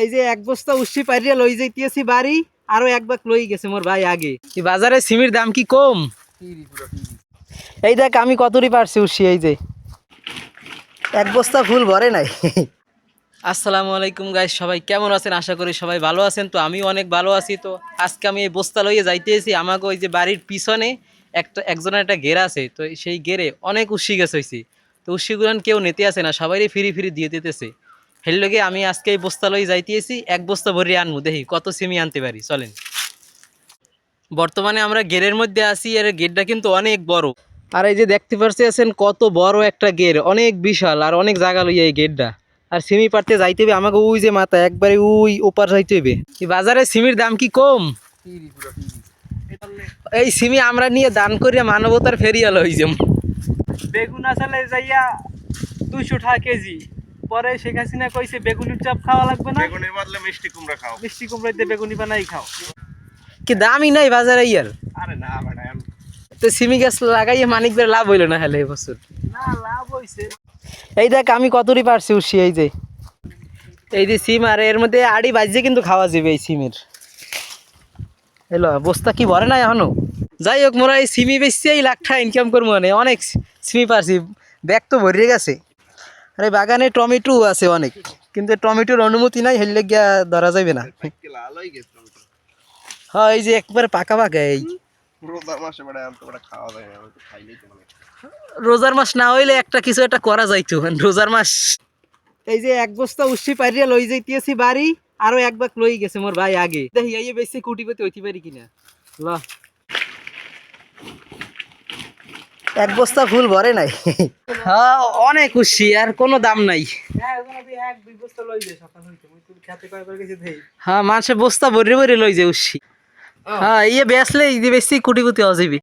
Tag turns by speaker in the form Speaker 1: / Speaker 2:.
Speaker 1: এই যে এক বস্তা উস্সি পাইরিয়া লই যাইতেছি বাড়ি, আরো এক বাক লই গেছে মোর ভাই আগে। এই বাজারে সিমির দাম কি কম? এই দেখ আমি কতরি পারছি উস্সি, এই যে এক বস্তা ফুল ভরে নাই। আসসালামু আলাইকুম গাইস, সবাই কেমন আছেন? আশা করি সবাই ভালো আছেন। তো আমি অনেক ভালো আছি। তো আজকে আমি এই বস্তা লইয়ে যাইতেছি আমাকে ওই যে বাড়ির পিছনে একজনের একটা গের আছে, তো সেই গেরে অনেক উস্সি গাছ হয়েছে। তো উস্সিগুলান কেউ নিতে আসে না, সবাই ফিরি ফিরি দিয়ে দিতেছে। হেল লগে আমি আজকে এই বস্তা লইয়ে যাইতেছি, এক বস্তা ভরিয়ে আনবো, দেখি কত সিমি আনতে পারি। চলেন। বর্তমানে আমরা গেরের মধ্যে আছি, এর গেটটা কিন্তু অনেক বড়। আর এই যে দেখতে পাচ্ছেন কত বড় একটা গের, অনেক বিশাল আর অনেক জায়গা লইয়া এই গেটটা। আর সিমি পারতে যাইতে হবে আমাকে ওই যে মাথা একবারে ওই ওপার যাইতে হবে। এই বাজারে সিমির দাম কি কম? এই সিমি আমরা নিয়ে দান করিয়া মানবতার ফেরিয়া লই যাম। বেগুন আসলে যাইয়া 200 টাকা কেজি। পরে শেখ হাসিনা কইছে বেগুনির চপ খাওয়া লাগবে না,
Speaker 2: বেগুনের বদলে মিষ্টি কুমড়া খাও।
Speaker 1: মিষ্টি কুমড়া দিয়ে বেগুনি বানাই খাও। কি দামই নাই বাজারে ইয়ার।
Speaker 2: আরে না বেটা,
Speaker 1: তো সিমি গাছ লাগাইয়ে মানিকদের লাভ হইলো না হেলে এবছর?
Speaker 2: না লাভ হইছে।
Speaker 1: এই দেখ আমি কতরি পারছি উস্সি, এই যে সিম, আর এর মধ্যে আড়ি বাজছে কিন্তু খাওয়া যাবে এই সিমের। এলো বস্তা কি ভরে না এখনো। যাই হোক, মোরা এই সিমি বেচছি এই লাখ টাকা ইনকাম করবো, মানে অনেক সিমি পারছি, ব্যাগ তো ভরিয়ে গেছে। আর এই বাগানে টমেটো আছে অনেক, কিন্তু টমেটোর অনুমতি নাই, হেললে গিয়া ধরা যাবে না।
Speaker 2: লাল হয়ে গেছে টমেটো।
Speaker 1: হ্যাঁ এই যে একবারে পাকা পাকা। এই
Speaker 2: রোজার মাসে বেটা আম তো বেটা খাওয়া যায় না, আমি তো খাইলেই তো মানে।
Speaker 1: রোজার মাস না হইলে একটা কিছু একটা করা যাইতো, রোজার মাস। এই যে এক বস্তা উস্সি পাইরিয়া লই যাইতেছি বাড়ি, আরো এক বাক লই গেছে মোর ভাই আগে। দেখি এই বেশি কুটিপতি হইতে পারি কিনা। ল এক বস্তা ফুল ভরে নাই। হ্যাঁ অনেক উস্সি, আর কোনো দাম নাই। হ্যাঁ মানুষে বস্তা ভরে ভরে লই যায় উস্সি। হ্যাঁ ইয়ে বেচলে বেশি কুটিপতি হওয়া যাবে।